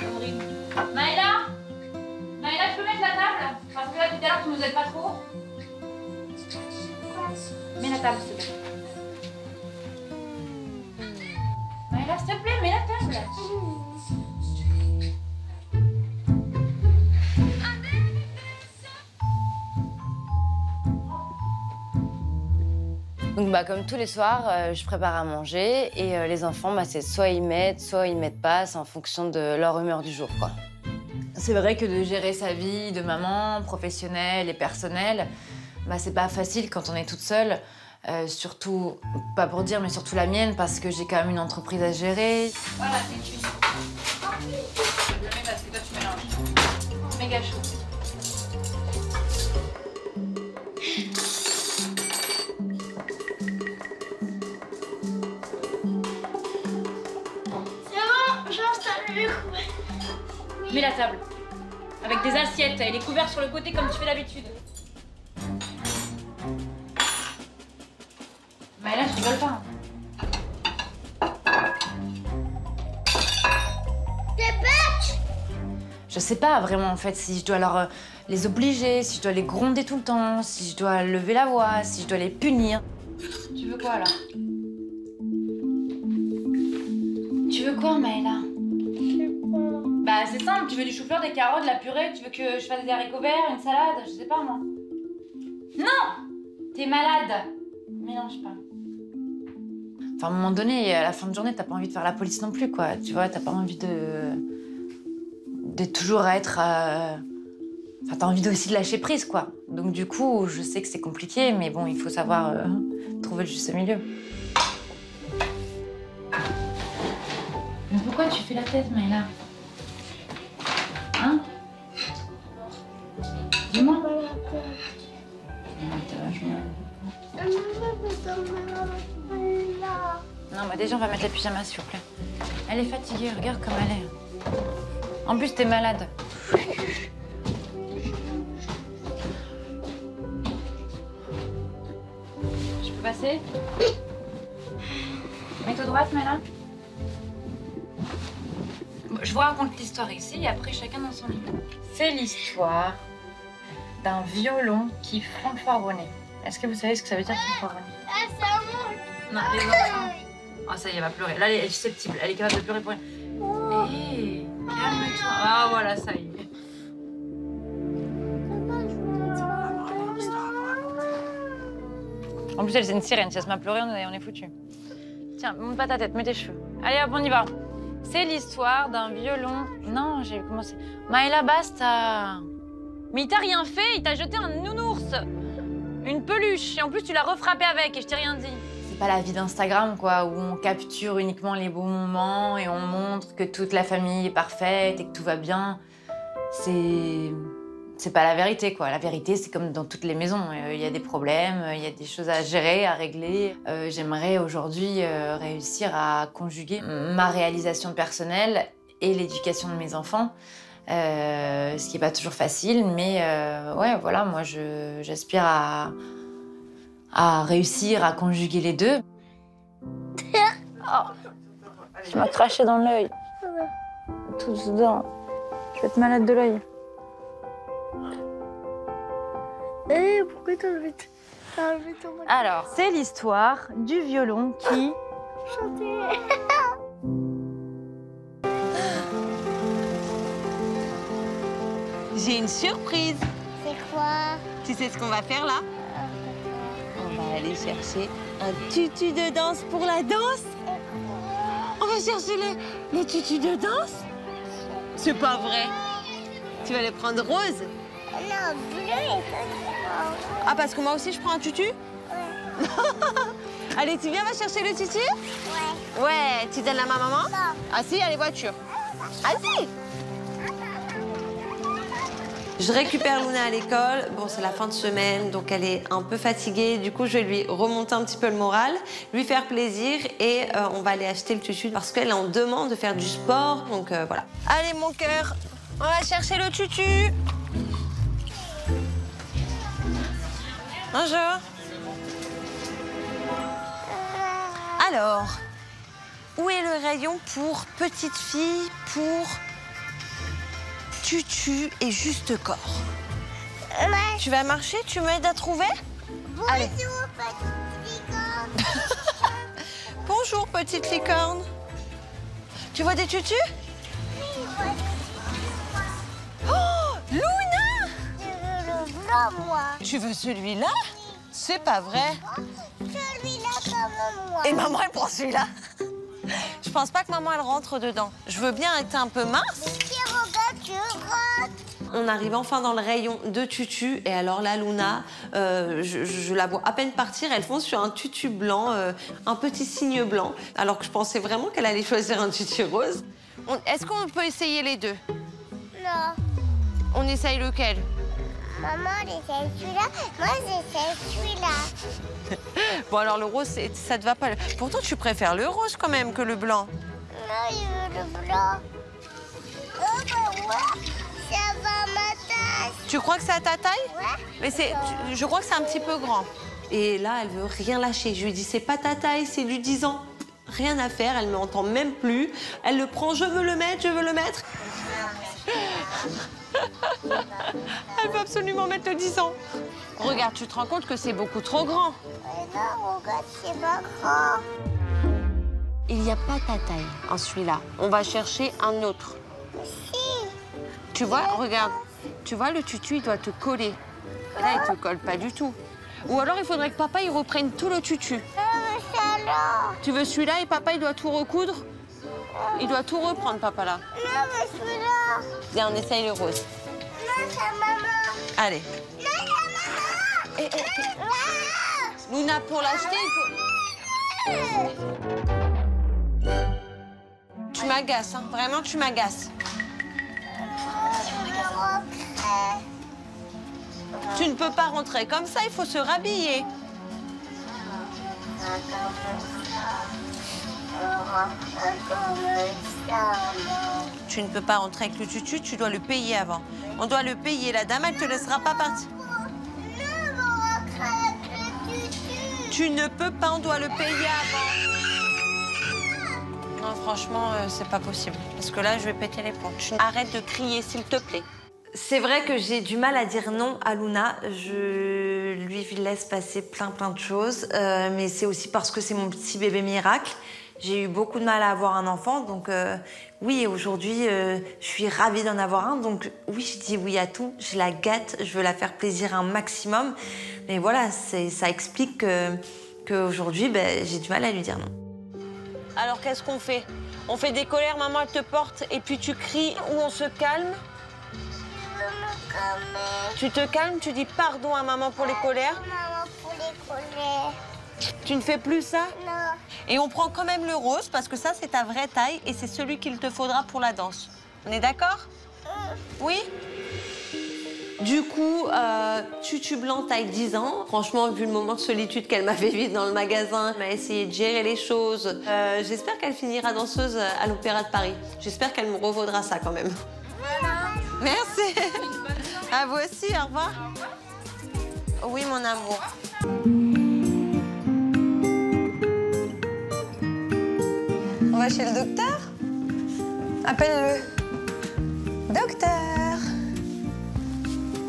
Sandrine. Maëla, tu peux mettre la table? Parce que là, tout à l'heure, tu nous aides pas trop. Mets la table, s'il te plaît. Maëla, s'il te plaît, mets la table. Donc comme tous les soirs, je prépare à manger et les enfants, c'est soit ils mettent pas, c'est en fonction de leur humeur du jour, quoi. C'est vrai que de gérer sa vie de maman, professionnelle et personnelle, c'est pas facile quand on est toute seule. Surtout, pas pour dire, mais surtout la mienne, parce que j'ai quand même une entreprise à gérer. Voilà, c'est cuit. Je le mets parce que toi, tu mélanges. C'est méga chaud. Mets la table. Avec des assiettes et les couverts sur le côté comme tu fais d'habitude. Maëla, je rigole pas. T'es bête! Je sais pas vraiment en fait si je dois leur les obliger, si je dois les gronder tout le temps, si je dois lever la voix, si je dois les punir. Tu veux quoi là? Tu veux quoi, Maëla? C'est simple, tu veux du chou-fleur, des carottes, de la purée, tu veux que je fasse des haricots verts, une salade, je sais pas moi. Non! T'es malade! Mélange pas. Enfin, à un moment donné, à la fin de journée, t'as pas envie de faire la police non plus, quoi. Tu vois, t'as pas envie de toujours être... Enfin, t'as envie aussi de lâcher prise, quoi. Donc du coup, je sais que c'est compliqué, mais bon, il faut savoir trouver le juste milieu. Mais pourquoi tu fais la tête, Maëla? Hein? Dis-moi. Non, déjà, on va mettre les pyjamas, s'il vous plaît. Elle est fatiguée, regarde comme elle est. En plus, t'es malade. Je peux passer? Mets-toi droite, Maëla. Je vous raconte l'histoire ici et après chacun dans son lit. C'est l'histoire d'un violon qui fanfaronnait. Est-ce que vous savez ce que ça veut dire fanfaronner? Ah, c'est un mot! Non, les enfants. Ah, ça y est, elle va pleurer. Là, elle est susceptible. Elle est capable de pleurer pour rien. Hé, calme-toi. Ah, voilà, ça y est. En plus, elle, c'est une sirène. Si elle se met à pleurer, on est foutus. Tiens, monte pas ta tête, mets tes cheveux. Allez, hop, on y va. C'est l'histoire d'un violon... Non, j'ai commencé... Maëla, basta. Mais il t'a rien fait, il t'a jeté un nounours. Une peluche. Et en plus, tu l'as refrappé avec et je t'ai rien dit. C'est pas la vie d'Instagram, quoi, où on capture uniquement les bons moments et on montre que toute la famille est parfaite et que tout va bien. C'est pas la vérité, quoi. La vérité, c'est comme dans toutes les maisons. Il y a des problèmes, il y a des choses à gérer, à régler. J'aimerais aujourd'hui réussir à conjuguer ma réalisation personnelle et l'éducation de mes enfants. Ce qui n'est pas toujours facile, mais ouais, voilà, moi, j'aspire à réussir à conjuguer les deux. Oh, tu m'as craché dans l'œil. Tout dedans. Je vais être malade de l'œil. Pourquoi t'as enlevé ton maquillage? Alors, c'est l'histoire du violon qui... Chanter. J'ai une surprise. C'est quoi? Tu sais ce qu'on va faire là? On va aller chercher un tutu de danse pour la danse. On va chercher les tutus de danse. C'est pas vrai. Tu vas les prendre rose? Non, bleu. Ah, parce que moi aussi je prends un tutu? Ouais. Allez, tu viens, va chercher le tutu? Ouais. Ouais, tu donnes la main à maman? Non. Ah si, allez, voiture. Vas-y. Je récupère Luna à l'école. Bon, c'est la fin de semaine, donc elle est un peu fatiguée. Du coup, je vais lui remonter un petit peu le moral, lui faire plaisir et on va aller acheter le tutu parce qu'elle est en demande de faire du sport. Donc voilà. Allez, mon cœur, on va chercher le tutu. Bonjour. Alors, où est le rayon pour petite fille, pour tutu et juste corps. Ouais. Tu vas marcher, tu m'aides à trouver? Bonjour, Allez. petite licorne. Bonjour, petite licorne. Tu vois des tutus? Oui, voilà. Oh, Luna! Je veux le blanc, moi. Tu veux celui-là? C'est pas vrai. Celui-là comme moi. Et maman, elle prend celui-là. Je pense pas que maman, elle rentre dedans. Je veux bien être un peu mince. Qui regarde, tu rentres. On arrive enfin dans le rayon de tutus. Et alors là, Luna, je la vois à peine partir. Elle fonce sur un tutu blanc, un petit signe blanc. Alors que je pensais vraiment qu'elle allait choisir un tutu rose. Est-ce qu'on peut essayer les deux? Non. On essaye lequel? Maman, elle essaie celui-là. Moi, j'essaie celui-là. Bon, alors le rose, ça te va pas. Pourtant, tu préfères le rose quand même que le blanc. Non, je veux le blanc. Oh, bah ouais. Ça va à ma taille. Tu crois que c'est à ta taille? Ouais. Mais je crois que c'est un petit peu grand. Et là, elle veut rien lâcher. Je lui dis, c'est pas ta taille, c'est du 10 ans. Rien à faire, elle m'entend même plus. Elle le prend, je veux le mettre, je veux le mettre. Elle veut absolument mettre le 10 ans. Regarde, tu te rends compte que c'est beaucoup trop grand. Mais non, regarde, c'est pas grand. Il n'y a pas ta taille en celui-là. On va chercher un autre. Si. Tu vois, regarde. Tu vois, le tutu, il doit te coller. Et là, il te colle pas du tout. Ou alors, il faudrait que papa, il reprenne tout le tutu. Non, mais ça là. Tu veux celui-là et papa, il doit tout recoudre? Il doit tout reprendre, papa, là. Non, mais celui-là. Viens, on essaye le rose. Non, c'est maman. Allez. Non, c'est maman. Ah. Luna, pour l'acheter, il faut... Tu m'agaces, hein. Vraiment, tu m'agaces. Tu ne peux pas rentrer comme ça, il faut se rhabiller. Tu ne peux pas rentrer avec le tutu, tu dois le payer avant. On doit le payer, la dame, elle te laissera pas partir. Tu ne peux pas, on doit le payer avant. Non, franchement, c'est pas possible. Parce que là, je vais péter les plombs. Arrête de crier, s'il te plaît. C'est vrai que j'ai du mal à dire non à Luna. Je lui laisse passer plein de choses. Mais c'est aussi parce que c'est mon petit bébé miracle. J'ai eu beaucoup de mal à avoir un enfant. Donc oui, aujourd'hui, je suis ravie d'en avoir un. Donc oui, je dis oui à tout. Je la gâte, je veux la faire plaisir un maximum. Mais voilà, ça explique qu'aujourd'hui, j'ai du mal à lui dire non. Alors qu'est-ce qu'on fait? On fait des colères, maman elle te porte et puis tu cries ou on se calme? Tu te calmes, tu dis pardon à maman pour les colères? Maman, pour les colères. Tu ne fais plus ça? Non. Et on prend quand même le rose parce que ça c'est ta vraie taille et c'est celui qu'il te faudra pour la danse. On est d'accord? Oui? Du coup, tutu blanc taille 10 ans. Franchement, vu le moment de solitude qu'elle m'a fait vivre dans le magasin, elle m'a essayé de gérer les choses. J'espère qu'elle finira danseuse à l'Opéra de Paris. J'espère qu'elle me revaudra ça quand même. Merci. À vous aussi, au revoir. Oui, mon amour. On va chez le docteur? Appelle-le. Docteur.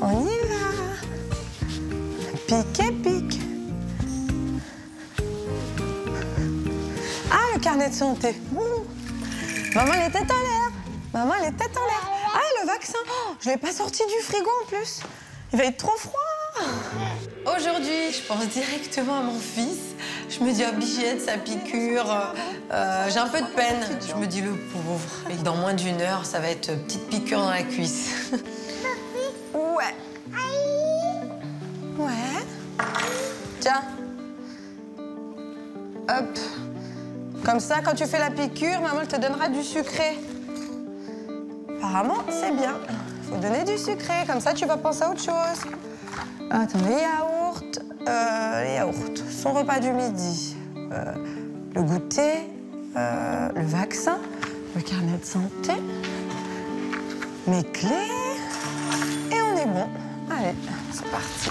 On y va. Pique et pique. Ah, le carnet de santé. Maman, les têtes en l'air. Maman, les têtes en l'air. Ah, le vaccin. Oh, je l'ai pas sorti du frigo en plus. Il va être trop froid. Aujourd'hui, je pense directement à mon fils. Je me dis, oh, bichette, sa piqûre. J'ai un peu de peine. Je me dis, le pauvre. Et dans moins d'1 heure, ça va être petite piqûre dans la cuisse. Ouais. Ouais. Tiens. Hop. Comme ça, quand tu fais la piqûre, maman elle te donnera du sucré. Apparemment, c'est bien. Faut donner du sucré, comme ça tu vas penser à autre chose. Attends, les yaourts, son repas du midi, le goûter, le vaccin, le carnet de santé, mes clés, et on est bon. Allez, c'est parti.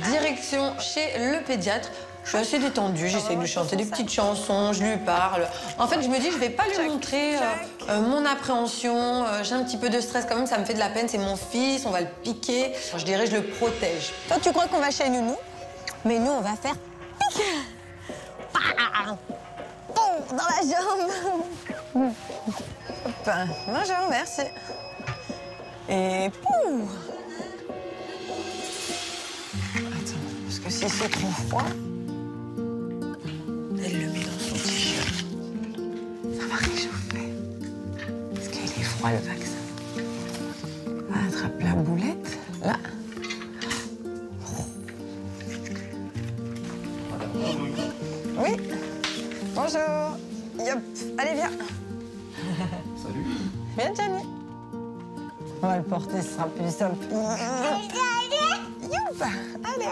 Direction chez le pédiatre. Je suis assez détendue, j'essaie de lui chanter des petites chansons, je lui parle. En fait, je me dis, je vais pas lui montrer mon appréhension. J'ai un petit peu de stress quand même, ça me fait de la peine, c'est mon fils, on va le piquer. Je dirais, je le protège. Toi, tu crois qu'on va chez Nounou? Mais nous, on va faire pique. Dans la jambe. Hop. Bonjour, merci. Et pouh. Attends, parce que si c'est trop froid, elle le met dans son t-shirt. Ça va réchauffer. Parce qu'il est froid, le vaccin. On attrape la boulette, là. Oui. Bonjour. Yop. Allez, viens. Salut. Viens, Gianni. On va le porter, ce sera plus simple. Youp. Allez.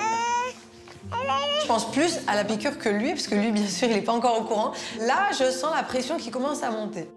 Je pense plus à la piqûre que lui, parce que lui, bien sûr, il n'est pas encore au courant. Là, je sens la pression qui commence à monter.